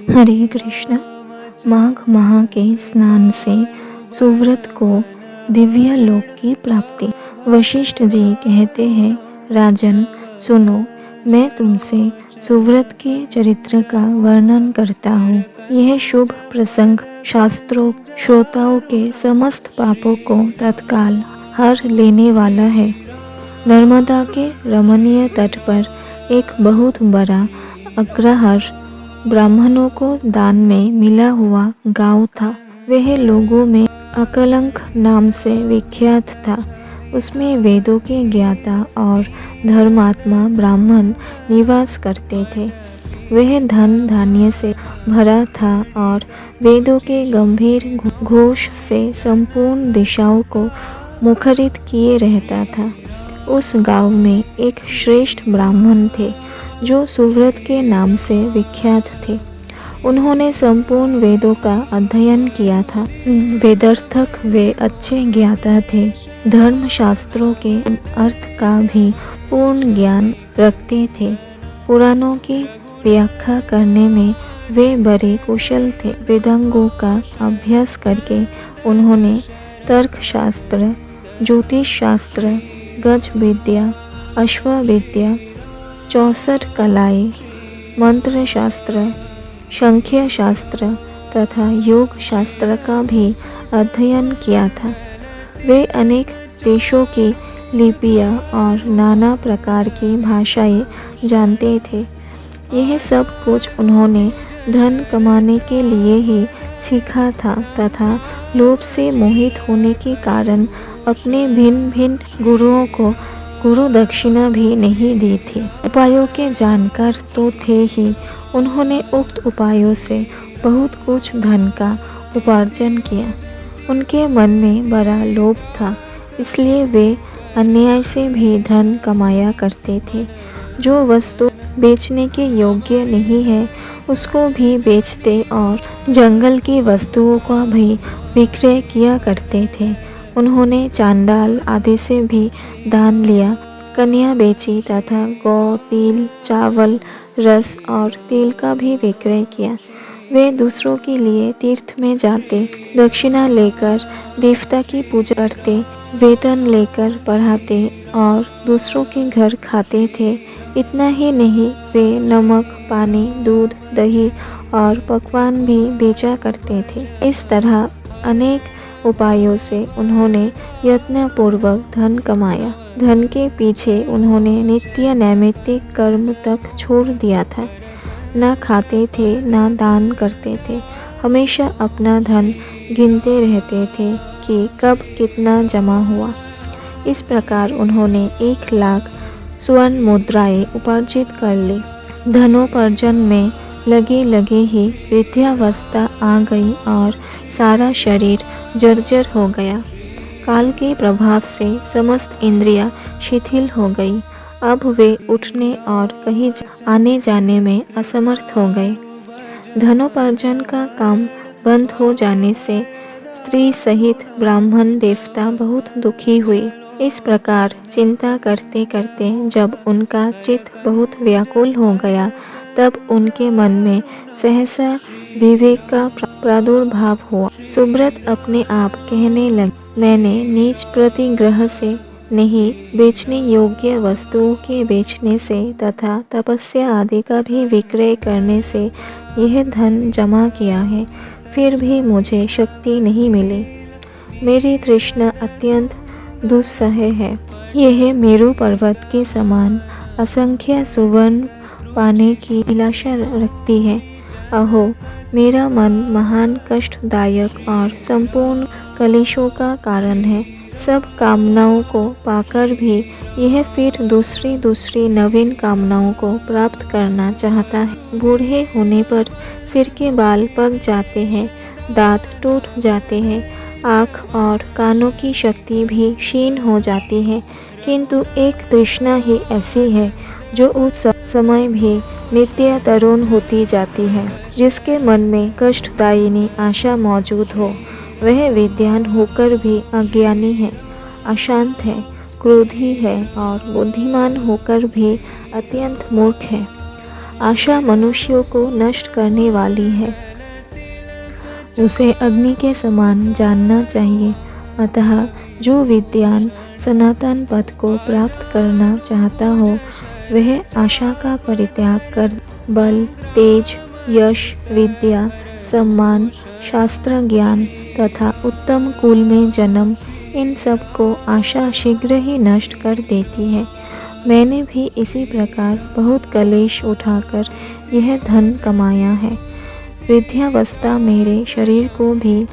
हरे कृष्ण। माघ माह के स्नान से सुव्रत को दिव्य लोक की प्राप्ति। वशिष्ठ जी कहते हैं, राजन सुनो, मैं तुमसे सुव्रत के चरित्र का वर्णन करता हूँ। यह शुभ प्रसंग शास्त्रों श्रोताओं के समस्त पापों को तत्काल हर लेने वाला है। नर्मदा के रमणीय तट पर एक बहुत बड़ा अग्रहार ब्राह्मणों को दान में मिला हुआ गांव था। वह लोगों में अकलंक नाम से विख्यात था। उसमें वेदों के ज्ञाता और धर्मात्मा ब्राह्मण निवास करते थे। वह धन धान्य से भरा था और वेदों के गंभीर घोष से संपूर्ण दिशाओं को मुखरित किए रहता था। उस गांव में एक श्रेष्ठ ब्राह्मण थे जो सुव्रत के नाम से विख्यात थे। उन्होंने संपूर्ण वेदों का अध्ययन किया था। वेदार्थक वे अच्छे ज्ञाता थे। धर्म शास्त्रों के अर्थ का भी पूर्ण ज्ञान रखते थे। पुराणों की व्याख्या करने में वे बड़े कुशल थे। वेदांगों का अभ्यास करके उन्होंने तर्कशास्त्र, ज्योतिष शास्त्र, गज विद्या, अश्वविद्या, 64 कलाएं, मंत्र शास्त्र, संख्या शास्त्र तथा योग शास्त्र का भी अध्ययन किया था। वे अनेक देशों की लिपियां और नाना प्रकार की भाषाएं जानते थे। यह सब कुछ उन्होंने धन कमाने के लिए ही सीखा था तथा लोभ से मोहित होने के कारण अपने भिन्न भिन्न गुरुओं को गुरु दक्षिणा भी नहीं दी थी। उपायों के जानकार तो थे ही, उन्होंने उक्त उपायों से बहुत कुछ धन का उपार्जन किया। उनके मन में बड़ा लोभ था, इसलिए वे अन्याय से भी धन कमाया करते थे। जो वस्तु बेचने के योग्य नहीं है उसको भी बेचते और जंगल की वस्तुओं का भी विक्रय किया करते थे। उन्होंने चांडाल आदि से भी दान लिया, कन्या बेची तथा गौ, तिल, चावल, रस और तेल का भी विक्रय किया। वे दूसरों के लिए तीर्थ में जाते, दक्षिणा लेकर देवता की पूजा करते, वेतन लेकर पढ़ाते और दूसरों के घर खाते थे। इतना ही नहीं, वे नमक, पानी, दूध, दही और पकवान भी बेचा करते थे। इस तरह अनेक उपायों से उन्होंने यत्नपूर्वक धन कमाया। धन के पीछे उन्होंने नित्य नैमित्तिक कर्म तक छोड़ दिया था। न खाते थे न दान करते थे। हमेशा अपना धन गिनते रहते थे कि कब कितना जमा हुआ। इस प्रकार उन्होंने 1 लाख स्वर्ण मुद्राएं उपार्जित कर ली। धनोपार्जन में लगे लगे ही वृद्धावस्था आ गई और सारा शरीर जर्जर हो गया। काल के प्रभाव से समस्त इंद्रियां शिथिल हो गई। अब वे उठने और कहीं आने जाने में असमर्थ हो गए। धनोपार्जन का काम बंद हो जाने से स्त्री सहित ब्राह्मण देवता बहुत दुखी हुए। इस प्रकार चिंता करते करते जब उनका चित्त बहुत व्याकुल हो गया, तब उनके मन में सहसा विवेक का प्रादुर्भाव हुआ। सुब्रत अपने आप कहने लगे, मैंने नीच प्रतिग्रह से नहीं, बेचने योग्य वस्तुओं के बेचने से तथा तपस्या आदि का भी विक्रय करने से यह धन जमा किया है, फिर भी मुझे शक्ति नहीं मिली। मेरी तृष्णा अत्यंत दुस्सह है। यह मेरु पर्वत के समान असंख्य सुवर्ण पाने की अभिलाषा रखती है। अहो, मेरा मन महान कष्टदायक और संपूर्ण कलेशों का कारण है। सब कामनाओं को पाकर भी यह फिर दूसरी नवीन कामनाओं को प्राप्त करना चाहता है। बूढ़े होने पर सिर के बाल पक जाते हैं, दांत टूट जाते हैं, आँख और कानों की शक्ति भी क्षीण हो जाती है, किंतु एक तृष्णा ही ऐसी है जो उस समय भी नित्य तरुण होती जाती है। जिसके मन में कष्टदायिनी आशा मौजूद हो, वह विद्वान होकर भी अज्ञानी है, अशांत है, क्रोधी है और बुद्धिमान होकर भी अत्यंत मूर्ख है। आशा मनुष्यों को नष्ट करने वाली है। उसे अग्नि के समान जानना चाहिए। अतः जो विद्वान सनातन पद को प्राप्त करना चाहता हो, वह आशा का परित्याग कर बल, तेज, यश, विद्या, सम्मान, शास्त्र ज्ञान तथा उत्तम कुल में जन्म, इन सब को आशा शीघ्र ही नष्ट कर देती है। मैंने भी इसी प्रकार बहुत कलेश उठाकर यह धन कमाया है। वृद्धावस्था मेरे शरीर को भी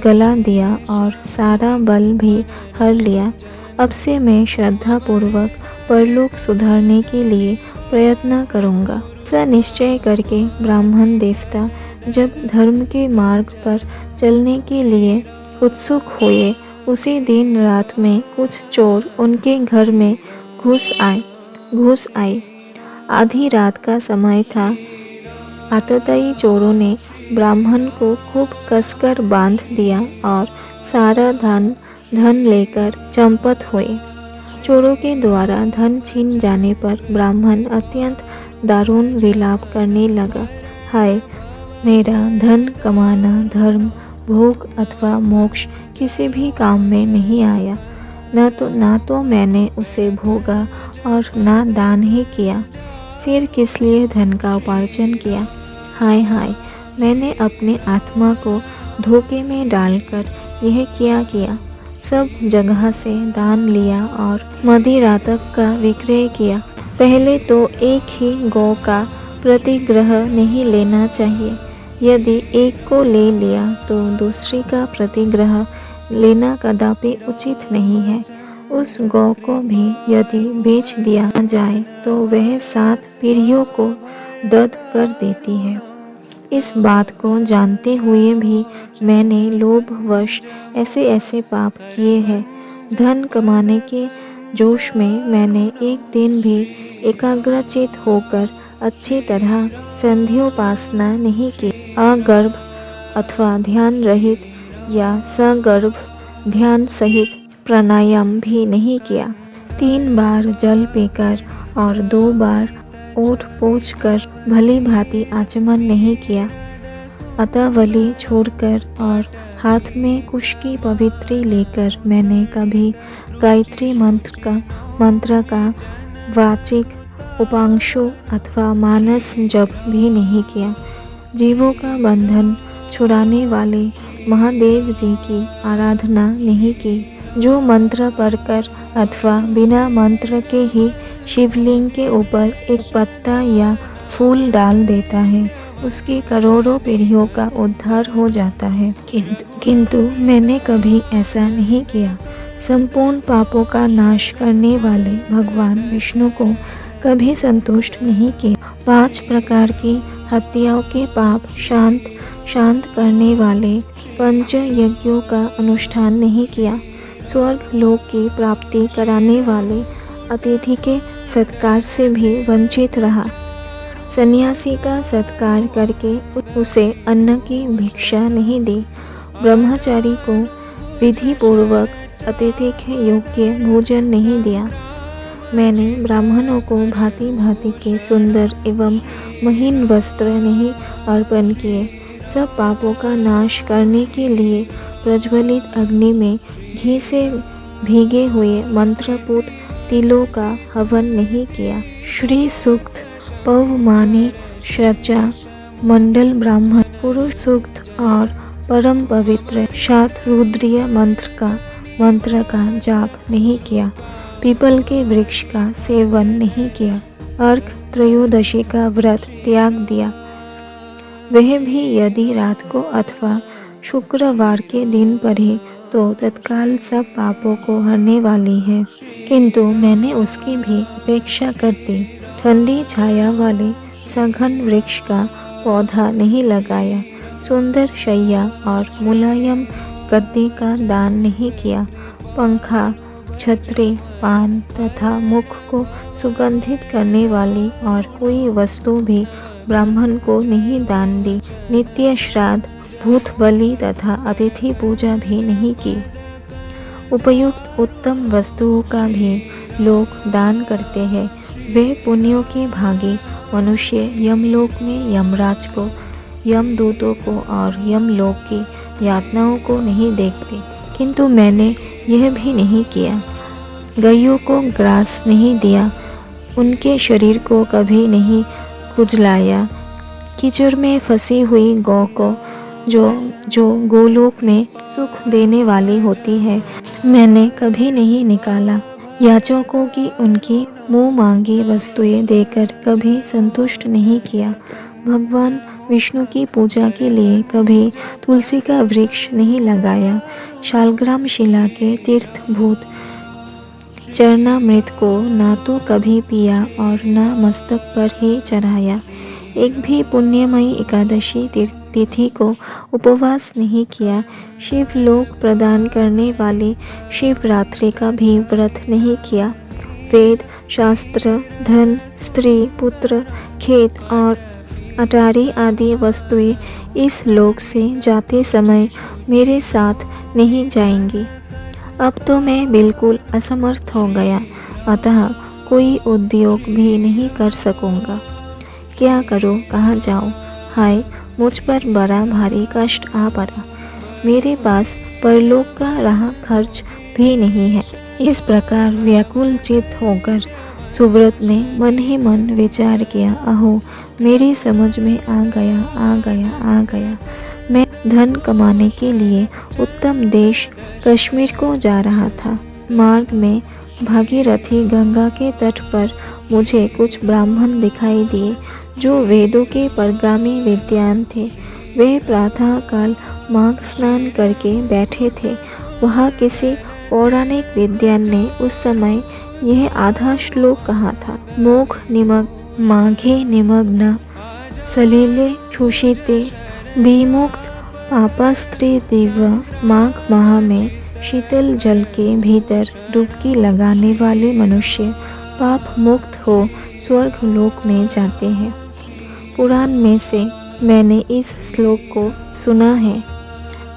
गला दिया और सारा बल भी हर लिया। अब से मैं श्रद्धापूर्वक परलोक सुधारने के लिए प्रयत्न करूँगा। ऐसा निश्चय करके ब्राह्मण देवता जब धर्म के मार्ग पर चलने के लिए उत्सुक हुए, उसी दिन रात में कुछ चोर उनके घर में घुस आए। आधी रात का समय था। आततायी चोरों ने ब्राह्मण को खूब कसकर बांध दिया और सारा धन लेकर चंपत हुए। चोरों के द्वारा धन छीन जाने पर ब्राह्मण अत्यंत दारुण विलाप करने लगा। हाय, मेरा धन कमाना धर्म, भोग अथवा मोक्ष किसी भी काम में नहीं आया। ना तो मैंने उसे भोगा और ना दान ही किया। फिर किस लिए धन का उपार्जन किया? हाय हाय, मैंने अपने आत्मा को धोखे में डालकर यह क्या किया। सब जगह से दान लिया और मदिरा तक का विक्रय किया। पहले तो एक ही गौ का प्रतिग्रह नहीं लेना चाहिए। यदि एक को ले लिया तो दूसरी का प्रतिग्रह लेना कदापि उचित नहीं है। उस गौ को भी यदि बेच दिया जाए तो वह 7 पीढ़ियों को दत्त कर देती है। इस बात को जानते हुए भी मैंने लोभवश ऐसे पाप किए हैं। धन कमाने के जोश में मैंने एक दिन भी एकाग्रचित होकर अच्छी तरह संध्योपासना नहीं की। अगर्भ अथवा ध्यान रहित या सगर्भ ध्यान सहित प्राणायाम भी नहीं किया। 3 बार जल पीकर और 2 बार ओठ पोंछ कर भली भांति आचमन नहीं किया। अतावली छोड़कर और हाथ में कुश की पवित्री लेकर मैंने कभी गायत्री मंत्र का वाचिक उपांशु अथवा मानस जप भी नहीं किया। जीवों का बंधन छुड़ाने वाले महादेव जी की आराधना नहीं की। जो मंत्र पढ़कर अथवा बिना मंत्र के ही शिवलिंग के ऊपर एक पत्ता या फूल डाल देता है, उसकी करोड़ों पीढ़ियों का उद्धार हो जाता है। किंतु मैंने कभी ऐसा नहीं किया। संपूर्ण पापों का नाश करने वाले भगवान विष्णु को कभी संतुष्ट नहीं किया। 5 प्रकार की हत्याओं के पाप शांत करने वाले पंच यज्ञों का अनुष्ठान नहीं किया। स्वर्ग लोक की प्राप्ति कराने वाले अतिथि के सत्कार से भी वंचित रहा। सन्यासी का सत्कार करके उसे अन्न की भिक्षा नहीं दी। ब्रह्मचारी को विधि पूर्वक अतिथि के योग्य भोजन नहीं दिया। मैंने ब्राह्मणों को भांति भांति के सुंदर एवं महीन वस्त्र नहीं अर्पण किए। सब पापों का नाश करने के लिए प्रज्वलित अग्नि में घी से भीगे हुए मंत्रपूत तिलों का हवन नहीं किया। श्री सूक्त पवमाने श्रचा मंडल ब्राह्मण पुरुष सूक्त और परम पवित्र शातरुद्रीय मंत्र का जाप नहीं किया। पीपल के वृक्ष का सेवन नहीं किया। अर्क त्रयोदशी का व्रत त्याग दिया। वह भी यदि रात को अथवा शुक्रवार के दिन पढ़े तो तत्काल सब पापों को हरने वाली है। किंतु मैंने उसकी भी उपेक्षा कर दी। ठंडी छाया वाले सघन वृक्ष का पौधा नहीं लगाया। सुंदर शैया और मुलायम गद्दी का दान नहीं किया। पंखा, छतरी, पान तथा मुख को सुगंधित करने वाली और कोई वस्तु भी ब्राह्मण को नहीं दान दी। नित्य श्राद्ध, भूत बलि तथा अतिथि पूजा भी नहीं की। उपयुक्त उत्तम वस्तुओं का भी लोग दान करते हैं। वे पुण्यों के भागी मनुष्य यमलोक में यमराज को, यमदूतों को और यमलोक की यातनाओं को नहीं देखते, किंतु मैंने यह भी नहीं किया। गैयों को ग्रास नहीं दिया, उनके शरीर को कभी नहीं खुजलाया। कीचड़ में फंसी हुई गौ को जो गोलोक में सुख देने वाली होती है, मैंने कभी नहीं निकाला। याचकों की उनकी मुँह मांगी वस्तुएं देकर कभी संतुष्ट नहीं किया। भगवान विष्णु की पूजा के लिए कभी तुलसी का वृक्ष नहीं लगाया। शालग्राम शिला के तीर्थभूत चरणामृत को ना तो कभी पिया और ना मस्तक पर ही चढ़ाया। एक भी पुण्यमयी एकादशी तिथि को उपवास नहीं किया। शिवलोक प्रदान करने वाली शिवरात्रि का भी व्रत नहीं किया। वेद, शास्त्र, धन, स्त्री, पुत्र, खेत और अटारी आदि वस्तुएं इस लोक से जाते समय मेरे साथ नहीं जाएंगी। अब तो मैं बिल्कुल असमर्थ हो गया, अतः कोई उद्योग भी नहीं कर सकूँगा। क्या करूँ, कहाँ जाऊँ? हाय, मुझ पर बड़ा भारी कष्ट आ पड़ा। मेरे पास परलोक का राह खर्च भी नहीं है। इस प्रकार व्याकुल चित्त होकर सुव्रत ने मन ही मन विचार किया, अहो, मेरी समझ में आ गया। मैं धन कमाने के लिए उत्तम देश कश्मीर को जा रहा था। मार्ग में भागीरथी गंगा के तट पर मुझे कुछ ब्राह्मण दिखाई दिए जो वेदों के परगामी विद्वान थे। वे प्रातः काल माघ स्नान करके बैठे थे। वहाँ किसी पौराणिक विद्वान ने उस समय यह आधा श्लोक कहा था, मोघ माघे निमग्न सलिले क्षुषिते विमुक्त पापस्त्री दिव्य। माघ माह में शीतल जल के भीतर डुबकी लगाने वाले मनुष्य पाप मुक्त हो स्वर्ग लोक में जाते हैं। पुराण में से मैंने इस श्लोक को सुना है।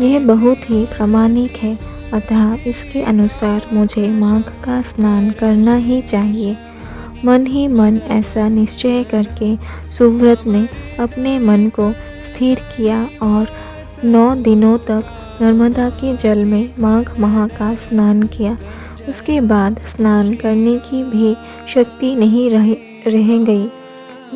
यह बहुत ही प्रामाणिक है, अतः इसके अनुसार मुझे माघ का स्नान करना ही चाहिए। मन ही मन ऐसा निश्चय करके सुव्रत ने अपने मन को स्थिर किया और 9 दिनों तक नर्मदा के जल में माघ माह का स्नान किया। उसके बाद स्नान करने की भी शक्ति नहीं रह गई।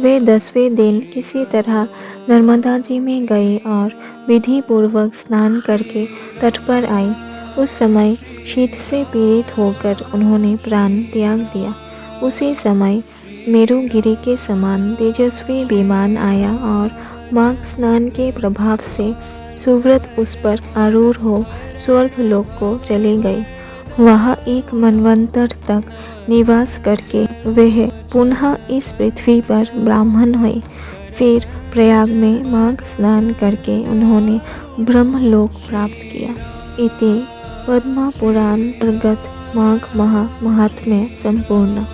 वे 10वें दिन किसी तरह नर्मदा जी में गए और विधि पूर्वक स्नान करके तट पर आए। उस समय शीत से पीड़ित होकर उन्होंने प्राण त्याग दिया। उसी समय मेरुगिरी के समान तेजस्वी विमान आया और माघ स्नान के प्रभाव से सुव्रत उस पर आरूढ़ हो स्वर्ग लोक को चले गए। वहाँ एक मनवंतर तक निवास करके वह पुनः इस पृथ्वी पर ब्राह्मण हुए। फिर प्रयाग में माघ स्नान करके उन्होंने ब्रह्मलोक प्राप्त किया। इति पद्म पुराण अंतर्गत माघ महात्म्य संपूर्ण।